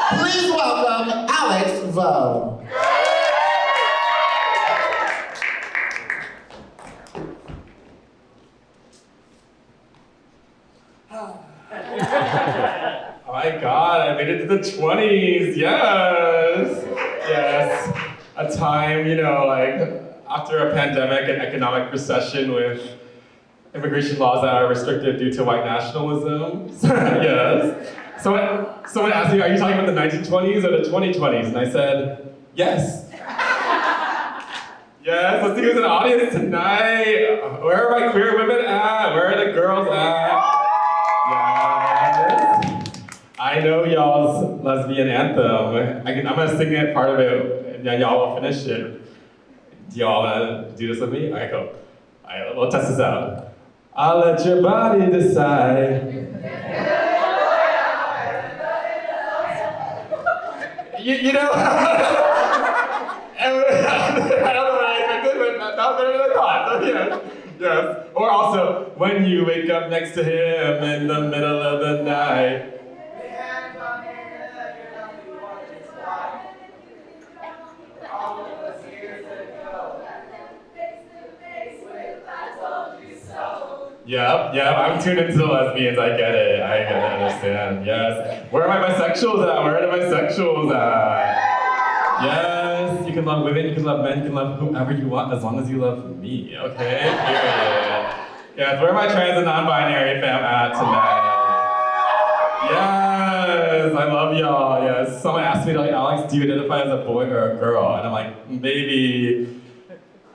Please welcome Alex Vo. Oh my God, I made it to the 20s, yes! Yes, a time, like after a pandemic and economic recession with immigration laws that are restricted due to white nationalism, yes. Someone asked me, are you talking about the 1920s or the 2020s? And I said, yes. Yes, let's see who's in the audience tonight. Where are my queer women at? Where are the girls at? Yes. I know y'all's lesbian anthem. I'm gonna sing it, part of it, and then y'all will finish it. Do y'all wanna do this with me? Alright, go. Alright, we'll test this out. I'll let your body decide. You know, I don't know what I expected, but that was better than I thought. So yes, yes. Or also, when you wake up next to him in the middle of the night. Yep, I'm tuned into the lesbians, I get it, understand, yes. Where are my bisexuals at? Where are the bisexuals at? Yes, you can love women, you can love men, you can love whoever you want, as long as you love me, okay? Period. Yes, where are my trans and non-binary fam at tonight? Yes, I love y'all, yes. Someone asked me, like, Alex, do you identify as a boy or a girl? And I'm like, maybe.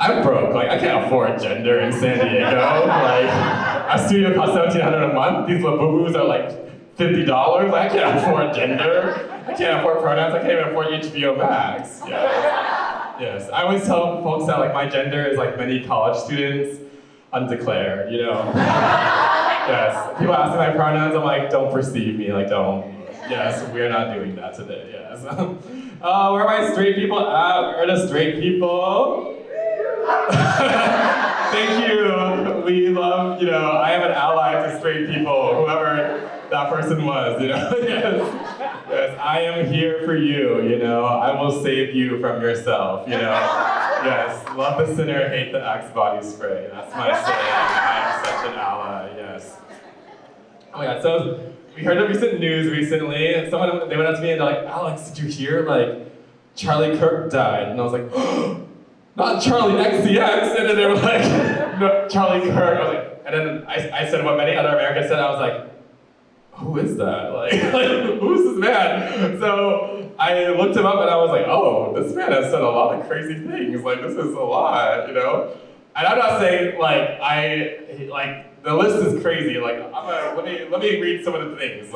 I'm broke, like I can't afford gender in San Diego. Like, a studio costs $1,700 a month. These Labubu's are like $50. Like, I can't afford gender. I can't afford pronouns. I can't even afford HBO Max. Yeah. Yes, I always tell folks that like my gender is like many college students, undeclared, Yes, people ask me my pronouns, I'm like, don't perceive me, like don't. Yes, we're not doing that today, yes. Where are my straight people at? Where are the straight people? Thank you. We love, I am an ally to straight people, whoever that person was, Yes, I am here for you, I will save you from yourself, Yes, love the sinner, hate the Axe body spray. That's my saying. I am such an ally, yes. Oh my God, so we heard the recent news recently, and they went up to me and they're like, Alex, did you hear, like, Charlie Kirk died? And I was like, not Charlie XCX, and then they were like, no, Charlie Kirk. I was like, and then I said what many other Americans said, I was like, who is that? Like who's this man? So I looked him up and I was like, oh, this man has said a lot of crazy things. Like, this is a lot, And I'm not saying, the list is crazy. Like, let me read some of the things.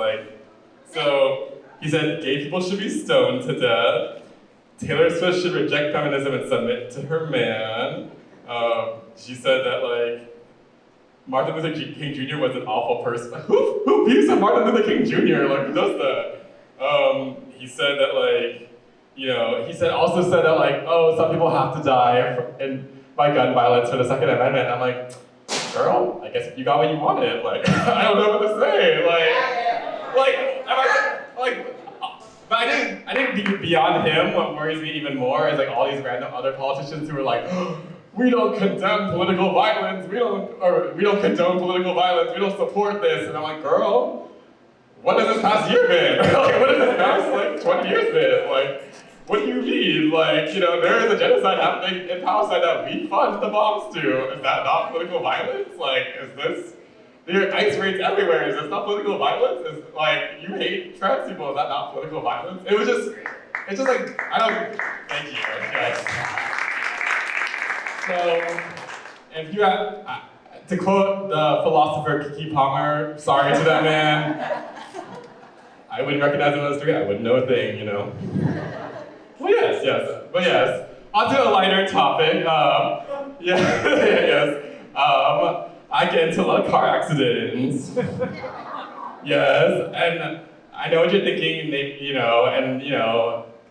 So he said gay people should be stoned to death. Taylor Swift should reject feminism and submit to her man. She said that Martin Luther King Jr. was an awful person. Who views of Martin Luther King Jr.? Like, who does that? He said that he also said that oh, some people have to die by gun violence for the Second Amendment. I'm like, girl, I guess you got what you wanted. I don't know what to say. But I think beyond him, what worries me even more is all these random other politicians who are like, we don't condemn political violence, we don't condone political violence, we don't support this. And I'm like, girl, what has this past year been? What has this past 20 years been? What do you mean? There is a genocide happening in Palestine that we fund the bombs to. Is that not political violence? Is this? There are ICE raids everywhere. Is this not political violence? Is you hate trans people? Is that not political violence? It's just I don't. Thank you, guys. So, if you have, to quote the philosopher Kiki Palmer, sorry to that man. I wouldn't recognize him on the street. I wouldn't know a thing, Well, yes. But yes, on to a lighter topic. Yes. I get into a lot of car accidents. Yes, and I know what you're thinking,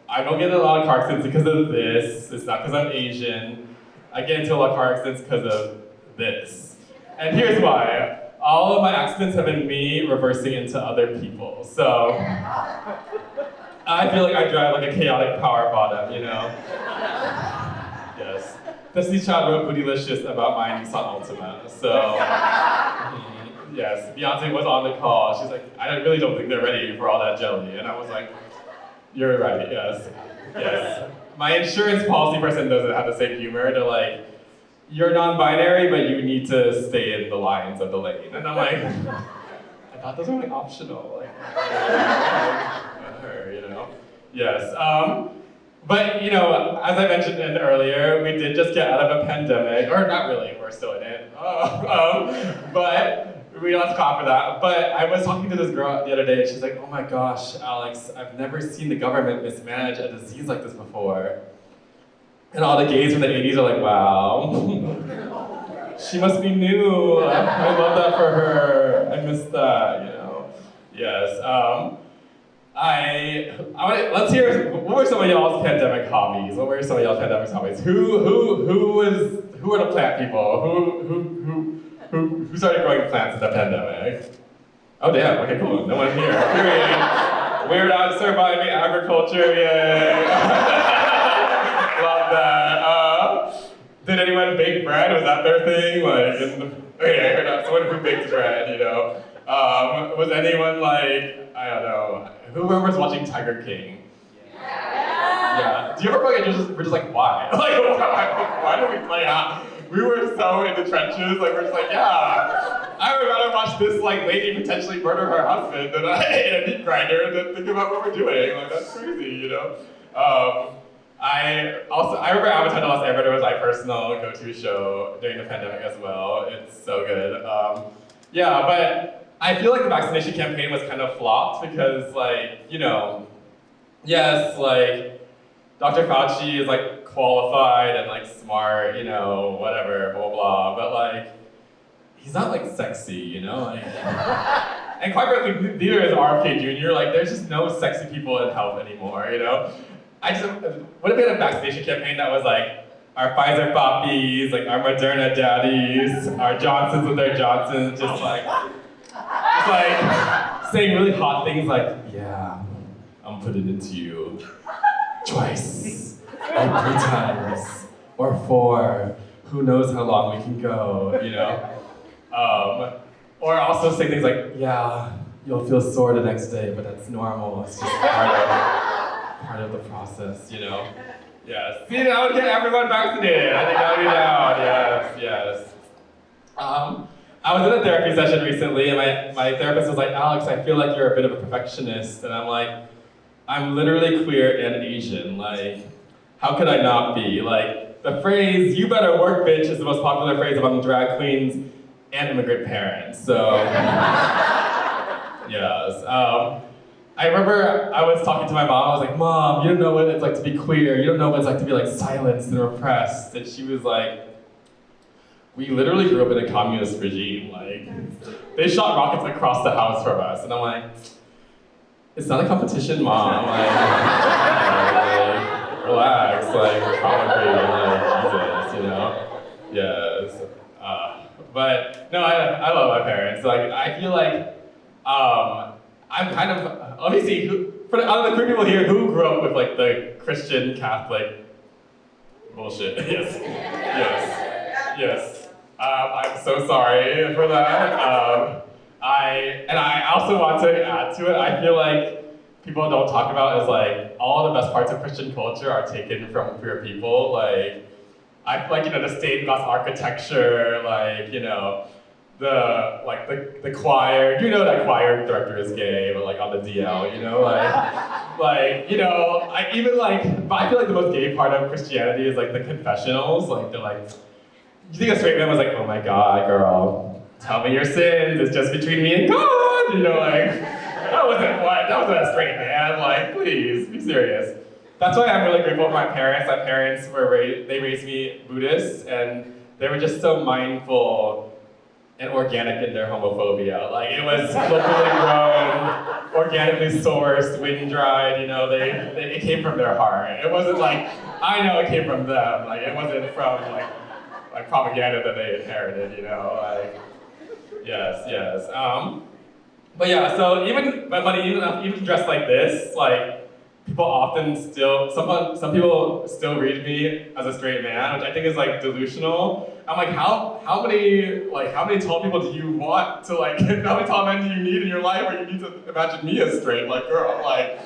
I don't get in a lot of car accidents because of this. It's not because I'm Asian. I get into a lot of car accidents because of this. And here's why. All of my accidents have been me reversing into other people. So, I feel like I drive like a chaotic power bottom, you know? Yes. Destiny's Child wrote Bootylicious about my Nissan Altima, so yes, Beyonce was on the call. She's like, I really don't think they're ready for all that jelly, and I was like, you're right, yes, yes. My insurance policy person doesn't have the same humor. They're like, you're non-binary, but you need to stay in the lines of the lane, and I'm like, I thought those were like optional, like, her, you know? Yes. But, you know, as I mentioned earlier, we did just get out of a pandemic, or not really, we're still in it. But we don't have to clap for that. But I was talking to this girl the other day, and she's like, oh my gosh, Alex, I've never seen the government mismanage a disease like this before. And all the gays from the 80s are like, wow. She must be new. I love that for her. I miss that, you know. Yes. Let's hear, what were some of y'all's pandemic hobbies? What were some of y'all's pandemic hobbies? Who are the plant people? Who started growing plants in the pandemic? Oh damn, okay, cool. No one here. Period. We're not surviving agriculture, yay. Love that. Did anyone bake bread? Was that their thing? Okay, I heard someone who baked bread, you know. Was anyone like, I don't know, who remembers watching Tiger King? Yeah. Do you ever feel like we're just like, why? Like, why do we play out? We were so in the trenches, like we're just like, yeah. I would rather watch this like lady potentially murder her husband than in a meat grinder than think about what we're doing. Like that's crazy, you know? I remember Avatar: The Last Airbender was my personal go-to show during the pandemic as well. It's so good. Yeah, but I feel like the vaccination campaign was kind of flopped because, like, you know, yes, like, Dr. Fauci is, like, qualified and, like, smart, you know, whatever, blah, blah, but, like, he's not, like, sexy, you know? Like, and quite frankly, neither is RFK Jr., like, there's just no sexy people in health anymore, you know? What if we had a vaccination campaign that was, like, our Pfizer poppies, like, our Moderna daddies, our Johnsons with their Johnsons, just like saying really hot things like, yeah, I'm putting it into you twice, or 3 times, or 4. Who knows how long we can go, you know? Or also say things like, yeah, you'll feel sore the next day, but that's normal. It's just part of the process, you know? Yes. See, that would get everyone vaccinated. I think that would be down. Yes, yes. I was in a therapy session recently, and my therapist was like, Alex, I feel like you're a bit of a perfectionist. And I'm like, I'm literally queer and Asian. Like, how could I not be? Like, the phrase, you better work, bitch, is the most popular phrase among drag queens and immigrant parents. So, yes. I remember I was talking to my mom, I was like, Mom, you don't know what it's like to be queer. You don't know what it's like to be like silenced and repressed. And she was like, we literally grew up in a communist regime. Like, they shot rockets across the house from us. And I'm like, it's not a competition, Mom. Like, relax, like, trauma free, like, Jesus, you know? Yes. But, no, I love my parents. Like, I feel like, I'm kind of, let me see, out of the queer people here, who grew up with like the Christian Catholic bullshit? Yes, yes, yes. I'm so sorry for that. I also want to add to it, I feel like people don't talk about is like, all the best parts of Christian culture are taken from queer people. Like, I feel like, you know, the stained glass architecture, like, you know, the choir, you know that choir director is gay, but like on the DL, you know, like you know, but I feel like the most gay part of Christianity is like the confessionals, like they're like, you think a straight man was like, oh my God, girl, tell me your sins, it's just between me and God, you know, like, that wasn't a straight man, like, please, be serious. That's why I'm really grateful for my parents. My parents they raised me Buddhist, and they were just so mindful and organic in their homophobia. Like, it was locally grown, organically sourced, wind dried, you know, it came from their heart. It wasn't like, I know it came from them, like, it wasn't from, like propaganda that they inherited, you know, like, yes. But yeah, so even dressed like this, like, people often still, some people still read me as a straight man, which I think is like delusional. I'm like, how many tall people do you want to like, how many tall men do you need in your life where you need to imagine me as straight? Like, girl, like,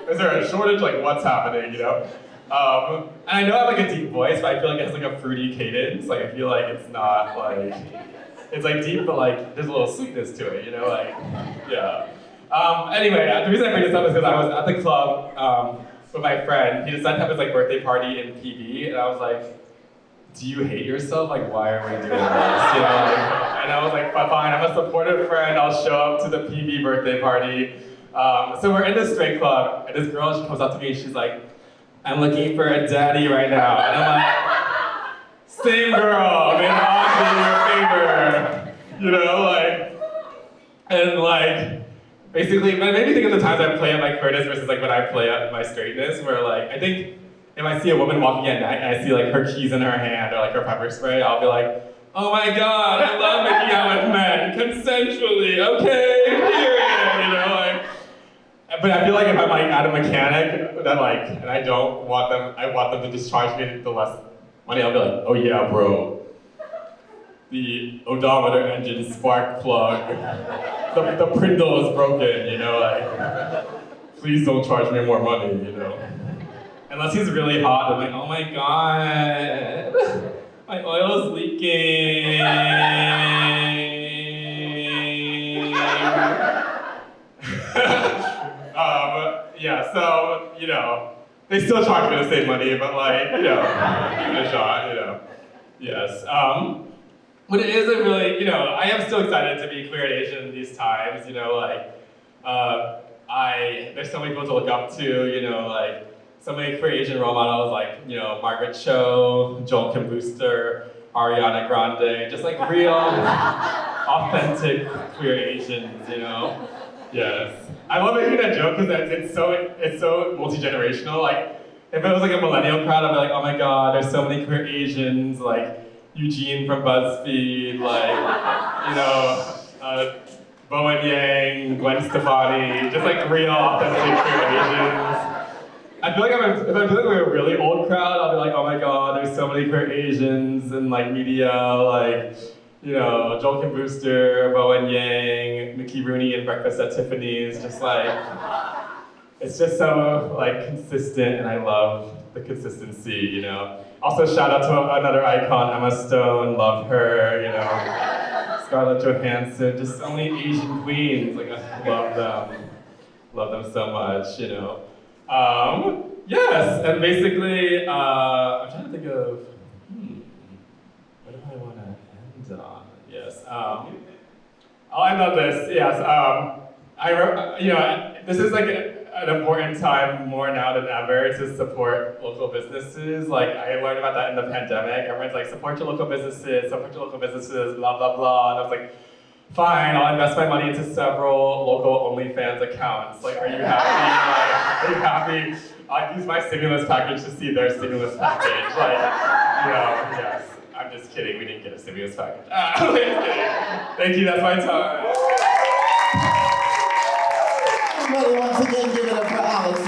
is there a shortage? Like, what's happening, you know? And I know I have like a deep voice, but I feel like it has like a fruity cadence. Like, I feel like it's not like, it's like deep, but like, there's a little sweetness to it, you know? Like, yeah. Anyway, the reason I bring this up is because I was at the club with my friend. He decided to have his like birthday party in PB, and I was like, do you hate yourself? Like, why are we doing this? You know, like, and I was like, fine, I'm a supportive friend. I'll show up to the PB birthday party. So we're in this straight club, and this girl, she comes up to me, and she's like, I'm looking for a daddy right now. And I'm like, same girl, may the odds be in your favor. You know, like, and like, basically, but it made me think of the times I play up my queerness versus like when I play up my straightness, where like, I think if I see a woman walking at night and I see like her keys in her hand or like her pepper spray, I'll be like, oh my God, I love making out with men, consensually, okay, period, you know, like. But I feel like if I'm like at a mechanic that like, and I don't want them, I want them to just charge me the less money, I'll be like, oh yeah, bro. The odometer engine spark plug, the Prindle is broken, you know, like, please don't charge me more money, you know. Unless he's really hot, I'm like, oh my God, my oil's leaking. Yeah, so, you know, they still charge me the same money, but like, you know, give it a shot, you know. Yes. But it is a really, you know, I am still excited to be queer and Asian these times, you know, like, there's so many people to look up to, you know, like, so many queer Asian role models like, you know, Margaret Cho, Joel Kim Booster, Ariana Grande, just like real, authentic queer Asians, you know. Yes. I love making that joke because it's so multi-generational. Like, if it was like a millennial crowd, I'd be like, oh my God, there's so many queer Asians, like Eugene from BuzzFeed, like, you know, Bowen Yang, Gwen Stefani, just like real authentic queer Asians. I feel like if I feel like we're a really old crowd, I'll be like, oh my God, there's so many queer Asians in like media, like, you know, Joel Kim Booster, Bowen Yang, Mickey Rooney in Breakfast at Tiffany's, just like, it's just so like consistent, and I love the consistency, you know. Also, shout out to another icon, Emma Stone, love her, you know. Scarlett Johansson, just so many Asian queens, like I love them so much, you know. Yes, and basically, I'm trying to think of, what do I want to end on? Yes, I'll end on this, yes. I wrote, you know, this is like an important time more now than ever to support local businesses. Like, I learned about that in the pandemic. Everyone's like, support your local businesses, blah, blah, blah. And I was like, fine, I'll invest my money into several local OnlyFans accounts. Like, are you happy? Like, are you happy? I'll use my stimulus package to see their stimulus package. Like, you know, yes. I'm just kidding, we didn't get a stimulus package. I'm just kidding. Thank you, that's my time. Everybody once again give it up for Alex.